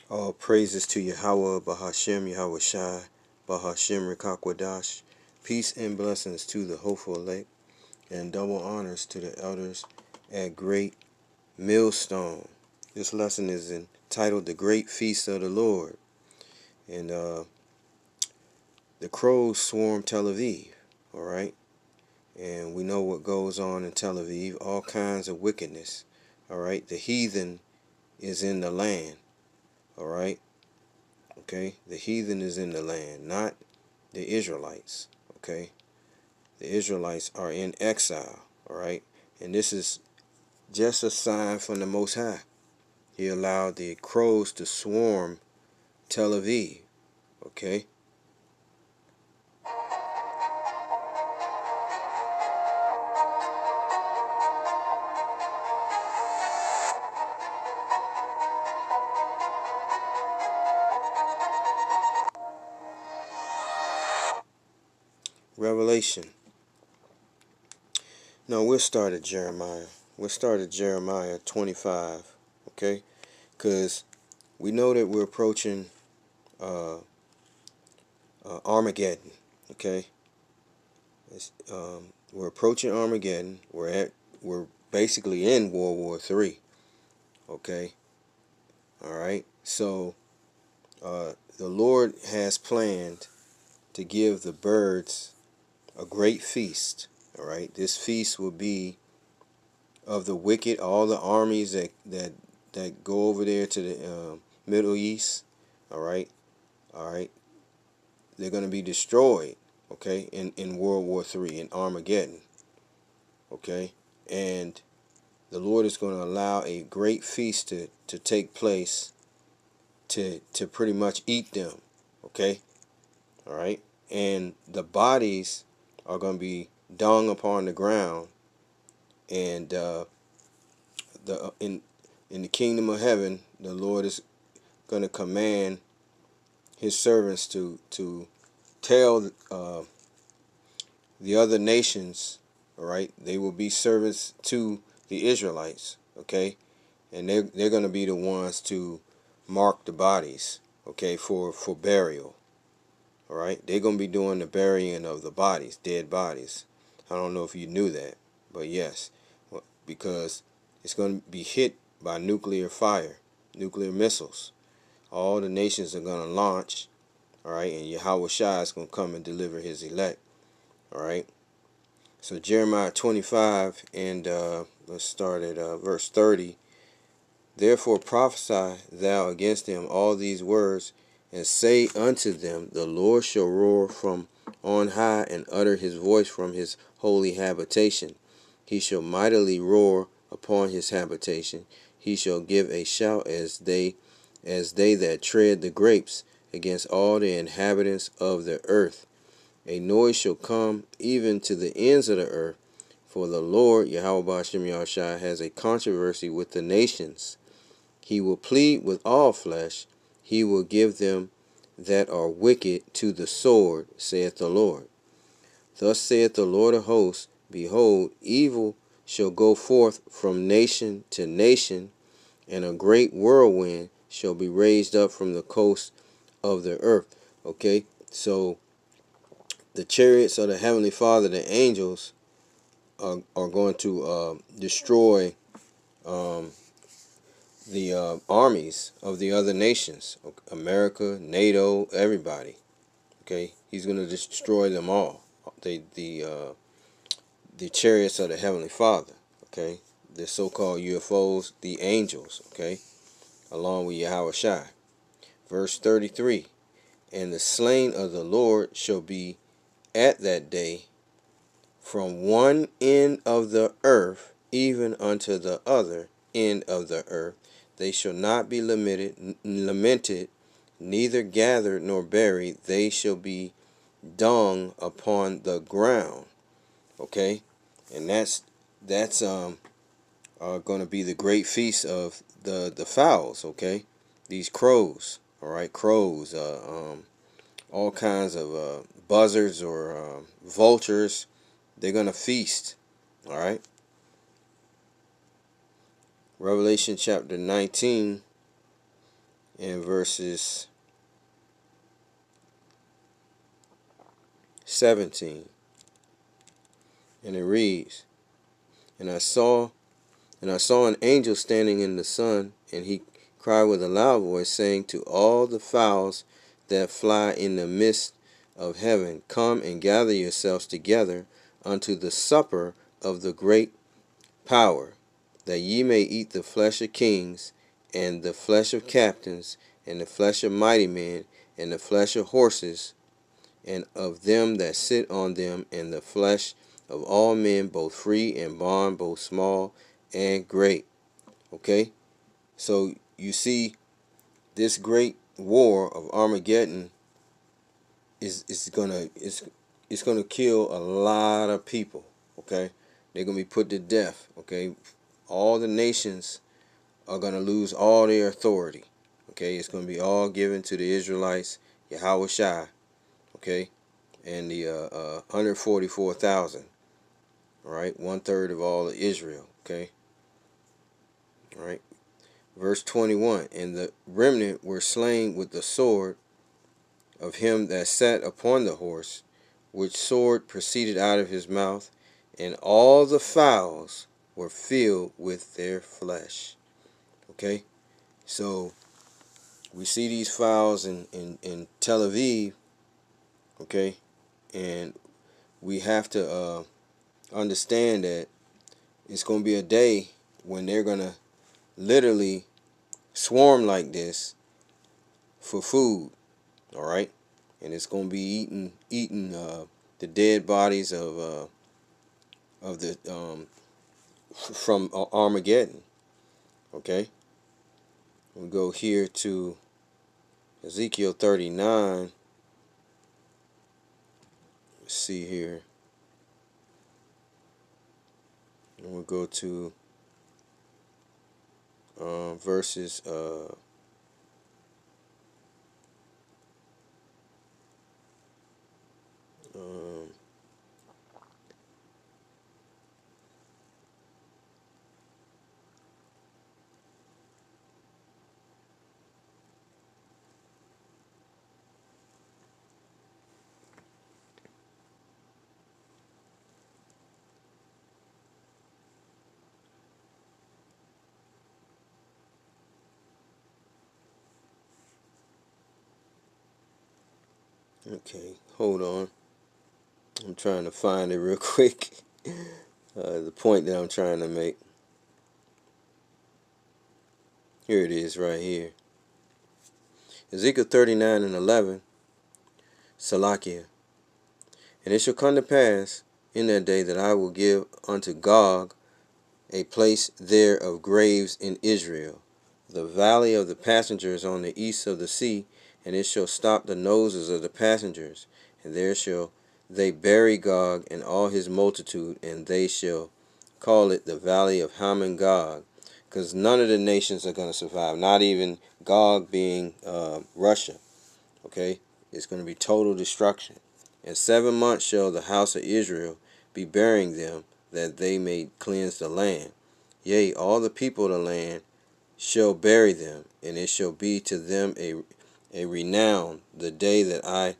All praises to Yahweh, Bahashem, Yahweh Shai, Bahashem, Rikakwadash. Peace and blessings to the hopeful elect, and double honors to the elders at Great Millstone. This lesson is entitled The Great Feast of the Lord. And the crows swarm Tel Aviv, all right? And we know what goes on in Tel Aviv, all kinds of wickedness, all right? The heathen is in the land, all right? Okay, the heathen is in the land, not the Israelites. Okay, the Israelites are in exile. All right, and this is just a sign from the Most High. He allowed the crows to swarm Tel Aviv. Okay, Revelation. No, we'll start at Jeremiah. We'll start at Jeremiah 25. Okay, because we know that we're approaching uh, Armageddon. Okay, we're approaching Armageddon. We're basically in World War III. Okay, all right. So the Lord has planned to give the birds a great feast. All right, this feast will be of the wicked, all the armies that go over there to the Middle East. All right, all right. They're going to be destroyed. Okay, in World War III, in Armageddon. Okay, and the Lord is going to allow a great feast to take place to pretty much eat them. Okay, all right, and the bodies are going to be dung upon the ground, and the in the kingdom of heaven, the Lord is going to command His servants to tell the other nations. All right, they will be servants to the Israelites. Okay, and they're going to be the ones to mark the bodies. Okay, for burial. All right, they're going to be doing the burying of the bodies, dead bodies. I don't know if you knew that, but yes, because it's going to be hit by nuclear fire, nuclear missiles. All the nations are going to launch, all right, and Yahweh Shai is going to come and deliver his elect, all right. So Jeremiah 25, and let's start at verse 30. Therefore prophesy thou against them all these words, and say unto them, the Lord shall roar from on high, and utter his voice from his holy habitation. He shall mightily roar upon his habitation. He shall give a shout as they that tread the grapes, against all the inhabitants of the earth. A noise shall come even to the ends of the earth, for the Lord Yahweh Ba'ashem Yahushua has a controversy with the nations. He will plead with all flesh. He will give them that are wicked to the sword, saith the Lord. Thus saith the Lord of hosts, behold, evil shall go forth from nation to nation, and a great whirlwind shall be raised up from the coast of the earth. Okay, so the chariots of the Heavenly Father, the angels, are going to destroy um, the armies of the other nations, America, NATO, everybody. Okay, he's going to destroy them all. The chariots of the Heavenly Father. Okay, the so-called UFOs, the angels. Okay, along with Yahweh Shai. Verse 33. And the slain of the Lord shall be at that day from one end of the earth even unto the other end of the earth. They shall not be lamented, neither gathered nor buried. They shall be dung upon the ground. Okay, and that's going to be the great feast of the fowls. Okay, these crows. All right, crows. All kinds of buzzards or vultures. They're going to feast. All right. Revelation chapter 19, in verses 17. And it reads, And I saw an angel standing in the sun, and he cried with a loud voice, saying to all the fowls that fly in the midst of heaven, Come and gather yourselves together unto the supper of the great power, that ye may eat the flesh of kings, and the flesh of captains, and the flesh of mighty men, and the flesh of horses, and of them that sit on them, and the flesh of all men, both free and bond, both small and great. Okay? So you see, this great war of Armageddon is gonna kill a lot of people. Okay? They're gonna be put to death. Okay? All the nations are gonna lose all their authority. Okay? It's gonna be all given to the Israelites, Yahweh Shai. Okay? And the 144,000, all right, 1/3 of all of Israel, okay, all right. Verse 21, and the remnant were slain with the sword of him that sat upon the horse, which sword proceeded out of his mouth, and all the fowls were filled with their flesh. Okay, so we see these fowls in Tel Aviv, okay, and we have to understand that it's going to be a day when they're going to literally swarm like this for food, all right? And it's going to be eating the dead bodies of the from Armageddon, okay? We go here to Ezekiel 39. Let's see here. And we'll go to verses um, okay, hold on. I'm trying to find it real quick. The point that I'm trying to make. Here it is right here. Ezekiel 39 and 11. Salakia. And it shall come to pass in that day that I will give unto Gog a place there of graves in Israel, the valley of the passengers on the east of the sea, and it shall stop the noses of the passengers, and there shall they bury Gog and all his multitude, and they shall call it the valley of Haman Gog, because none of the nations are going to survive, not even Gog being Russia. Okay, it's going to be total destruction. In 7 months shall the house of Israel be burying them, that they may cleanse the land. Yea, all the people of the land shall bury them, and it shall be to them a renown the day that I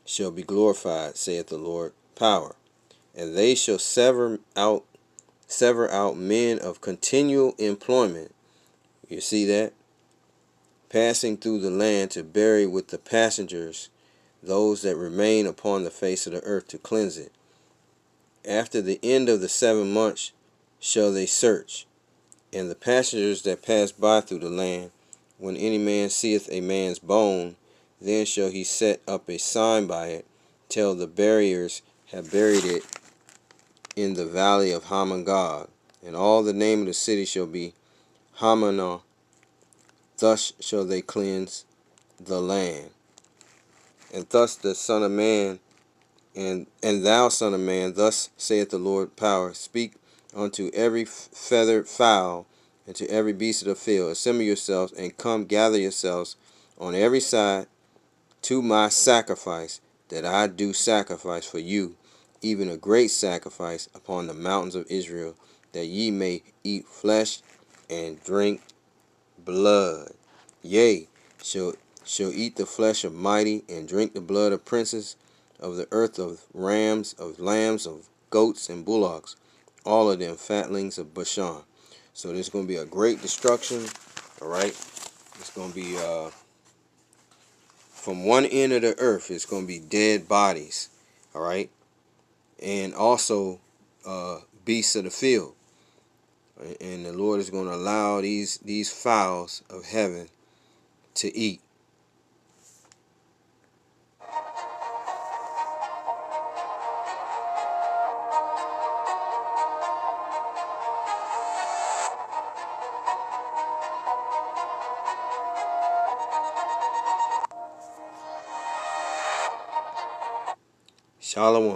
shall be glorified, saith the Lord power. And they shall sever out men of continual employment. You see that? Passing through the land to bury with the passengers those that remain upon the face of the earth to cleanse it. After the end of the 7 months shall they search, and the passengers that pass by through the land, when any man seeth a man's bone, then shall he set up a sign by it, till the buriers have buried it in the valley of Hamon-Gog. And all the name of the city shall be Hamanah. Thus shall they cleanse the land. And thus the Son of Man, and thou, Son of Man, thus saith the Lord power, speak unto every feathered fowl, and to every beast of the field, assemble yourselves, and come gather yourselves on every side to my sacrifice, that I do sacrifice for you, even a great sacrifice upon the mountains of Israel, that ye may eat flesh and drink blood. Yea, shall shall eat the flesh of mighty, and drink the blood of princes of the earth, of rams, of lambs, of goats, and bullocks, all of them fatlings of Bashan. So there's going to be a great destruction, all right? It's going to be, from one end of the earth, it's going to be dead bodies, all right? And also beasts of the field. And the Lord is going to allow these fowls of heaven to eat. Shalom.